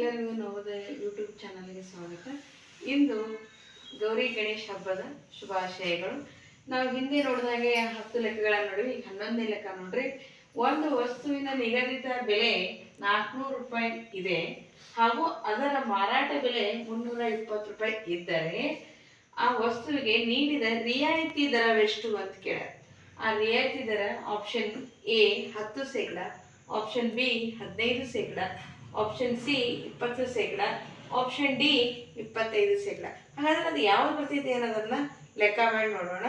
ಎಲ್ಲರಿಗೂ ನವೋದಯ ಯೂಟ್ಯೂಬ್ ಚಾನಲ್ಗೆ ಸ್ವಾಗತ. ಇಂದು ಗೌರಿ ಗಣೇಶ್ ಹಬ್ಬದ ಶುಭಾಶಯಗಳು. ನಾವು ಹಿಂದೆ ನೋಡಿದಾಗೆ 10 ಲೆಕ್ಕಗಳ ನಡುವೆ 11ನೇ ಲೆಕ್ಕ ನೋಡ್ರಿ. ಒಂದು ವಸ್ತುವಿನ ನಿಗದಿತ ಬೆಲೆ 400 ರೂಪಾಯಿ ಇದೆ ಹಾಗೂ ಅದರ ಮಾರಾಟ ಬೆಲೆ 320 ರೂಪಾಯಿ ಇದ್ದರೆ ಆ ವಸ್ತುವಿಗೆ ನೀಡಿದ ರಿಯಾಯಿತಿ ದರವೆಷ್ಟು ಅಂತ ಕೇಳ. ಆ ರಿಯಾಯಿತಿ ದರ option A 10%, option B 15%, option C 20%, option D 25%. ಹಾಗಾದ್ರೆ ಅದು ಯಾವ್ದು ಬರ್ತಿದೆ ಅನ್ನೋದನ್ನ ಲೆಕ್ಕ ಮಾಡಿ ನೋಡೋಣ.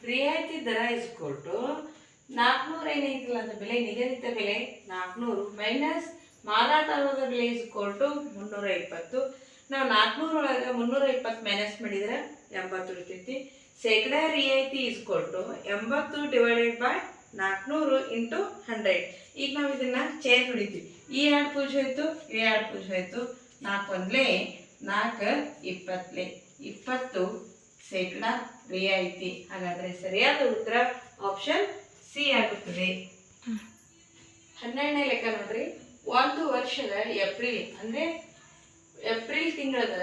ರಿಯಾಯಿತಿ ದರ ಇಸ್ಕೊಟ್ಟು 400 ಏನೈತಿಲ್ಲ ಅಂತ ಬೆಲೆ, ನಿಗದಿತ ಬೆಲೆ 400 ಮೈನಸ್ ಮಾರಾಟವಾದ ಬೆಲೆ ಇಸ್ಕೊಟ್ಟು 320. ನಾವು 400 ಒಳಗೆ 320 ಮೈನಸ್ ಮಾಡಿದ್ರೆ 80 ಇರ್ತೈತಿ. ಶೇಕಡಾ ರಿಯಾಯಿತಿ ಇಸ್ಕೊಟ್ಟು 80 ಡಿವೈಡೆಡ್ ಬೈ 400 ಇಂಟು 100. ಈಗ ನಾವು ಇದನ್ನ ಚೇಂಜ್ ಹೊಡಿತೀವಿ. ಈ 2 ಪೂಜ ಹೋಯ್ತು, ಈ 2 ಪೂಜ ಹೋಯ್ತು. 4 ಒಂದ್ಲೆ 4 20 20 ಶೇಕಡಾ ರಿಯಾಯಿತಿ. ಹಾಗಾದ್ರೆ ಸರಿಯಾದ ಉತ್ತರ ಆಪ್ಷನ್ ಸಿ ಆಗುತ್ತದೆ. 12ನೇ ಲೆಕ್ಕ ನೋಡ್ರಿ. ಒಂದು ವರ್ಷದ ಏಪ್ರಿಲ್ ಅಂದ್ರೆ ಏಪ್ರಿಲ್ ತಿಂಗಳದ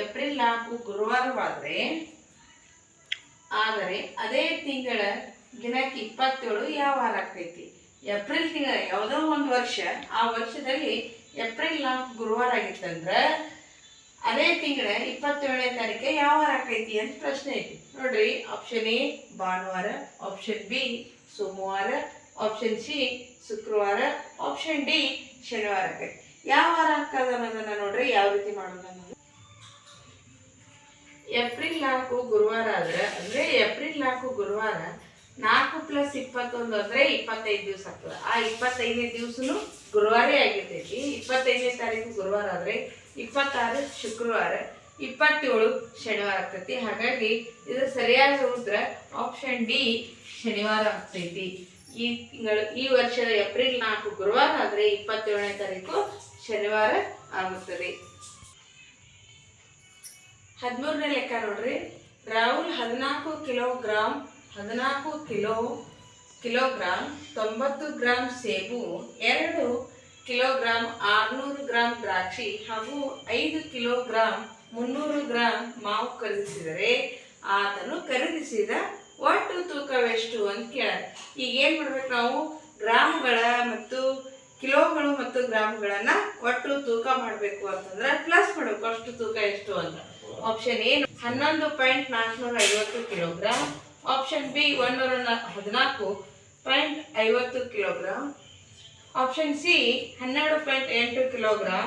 ಏಪ್ರಿಲ್ 4 ಗುರುವಾರವಾದ್ರೆ ಆದರೆ ಅದೇ ತಿಂಗಳ ದಿನಾಂಕ 27 ಯಾವ ವಾರ ಆಗ್ತೈತಿ? ಏಪ್ರಿಲ್ ತಿಂಗಳ ಯಾವುದೋ ಒಂದು ವರ್ಷ, ಆ ವರ್ಷದಲ್ಲಿ ಏಪ್ರಿಲ್ 4 ಗುರುವಾರ ಆಗಿತ್ತಂದ್ರೆ ಅದೇ ತಿಂಗಳ 27ನೇ ತಾರೀಕು ಯಾವ ವಾರ ಆಕೈತಿ ಅಂತ ಪ್ರಶ್ನೆ ಐತಿ. ನೋಡ್ರಿ, ಆಪ್ಷನ್ ಎ ಭಾನುವಾರ, ಆಪ್ಷನ್ ಬಿ ಸೋಮವಾರ, ಆಪ್ಷನ್ ಸಿ ಶುಕ್ರವಾರ, ಆಪ್ಷನ್ ಡಿ ಶನಿವಾರ ಆಕೈತಿ. ಯಾವ ವಾರ ಹಾಕದ ಅನ್ನೋದನ್ನ ನೋಡ್ರಿ ಯಾವ ರೀತಿ ಮಾಡೋಣ ಅನ್ನೋದು. ಏಪ್ರಿಲ್ 4 ಗುರುವಾರ ಆದ್ರೆ ಅಂದ್ರೆ ಏಪ್ರಿಲ್ 4 ಗುರುವಾರ 4 + 21 ಅಂದ್ರೆ 25 ದಿವಸ ಆಗ್ತದೆ. ಆ 25ನೇ ದಿವಸನು ಗುರುವಾರೇ ಆಗಿರ್ತೈತಿ. 25ನೇ ತಾರೀಕು ಗುರುವಾರ ಆದ್ರೆ 26 ಶುಕ್ರವಾರ, 27 ಶನಿವಾರ ಆಗ್ತೈತಿ. ಹಾಗಾಗಿ ಇದು ಸರಿಯಾದ ಉತ್ತರ ಆಪ್ಷನ್ ಡಿ ಶನಿವಾರ ಆಗ್ತೈತಿ. ಈ ವರ್ಷದ ಏಪ್ರಿಲ್ 4 ಗುರುವಾರ ಆದ್ರೆ 27ನೇ ತಾರೀಕು ಶನಿವಾರ ಆಗುತ್ತದೆ. 13ನೇ ಲೆಕ್ಕ ನೋಡ್ರಿ. ರಾಹುಲ್ 14 ಕಿಲೋಗ್ರಾಂ 90 ಗ್ರಾಂ ಸೇಬು, 2 ಕಿಲೋಗ್ರಾಂ 600 ಗ್ರಾಂ ದ್ರಾಕ್ಷಿ ಹಾಗೂ 5 ಕಿಲೋಗ್ರಾಂ 300 ಗ್ರಾಂ ಮಾವು ಖರೀದಿಸಿದರೆ ಆತನು ಖರೀದಿಸಿದ ಒಟ್ಟು ತೂಕವೆಷ್ಟು ಅಂತ ಕೇಳಾರೆ. ಈಗ ಏನ್ ಮಾಡ್ಬೇಕು ನಾವು? ಗ್ರಾಮ್ಗಳ ಮತ್ತು ಕಿಲೋಗಳು ಮತ್ತು ಗ್ರಾಮ್ಗಳನ್ನ ಒಟ್ಟು ತೂಕ ಮಾಡಬೇಕು ಅಂತಂದ್ರೆ ಪ್ಲಸ್ ಮಾಡಬೇಕು. ಅಷ್ಟು ತೂಕ ಎಷ್ಟು ಅಂತ. Option A 11.450 kilogram, option B 114.50 kilogram, option C 12.8 kilogram,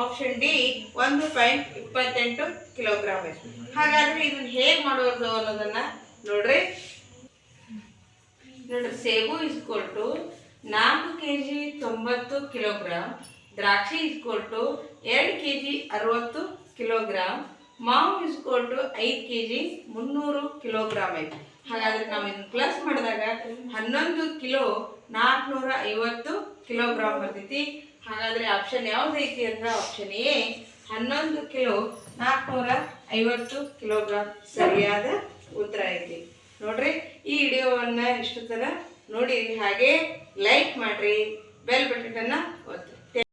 option D 1.28 kilogram. ಹಾಗಾದ್ರೆ ಇದನ್ನ ಹೇಗೆ ಮಾಡೋದು ಅನ್ನೋದನ್ನ ನೋಡ್ರಿ. ಸೇಬು ಇಸ್ಕೊಟ್ಟು 4 kg 90 ಕಿಲೋಗ್ರಾಂ, ದ್ರಾಕ್ಷಿ ಇಸ್ಕೊಟ್ಟು 2 kg 60 ಕಿಲೋಗ್ರಾಂ, ಮಾವು ಇಸ್ಕೊಟ್ಟು 5 kg 300 ಕಿಲೋಗ್ರಾಂ ಐತಿ. ಹಾಗಾದ್ರೆ ನಾವು ಇದನ್ನ ಪ್ಲಸ್ ಮಾಡಿದಾಗ 11 ಕಿಲೋ 450 ಕಿಲೋಗ್ರಾಂ ಬರ್ತೈತಿ. ಹಾಗಾದ್ರೆ ಆಪ್ಷನ್ ಯಾವ್ದೈತಿ ಅಂದ್ರೆ ಆಪ್ಷನ್ ಎ 11 ಕಿಲೋ 450 ಕಿಲೋಗ್ರಾಂ ಸರಿಯಾದ ಉತ್ತರ ಐತಿ. ನೋಡ್ರಿ, ಈ ವಿಡಿಯೋವನ್ನ ಇಷ್ಟು ತರ ನೋಡಿ, ಹಾಗೆ ಲೈಕ್ ಮಾಡ್ರಿ, ಬೆಲ್ ಬಟನ್ ಒತ್ತಿ.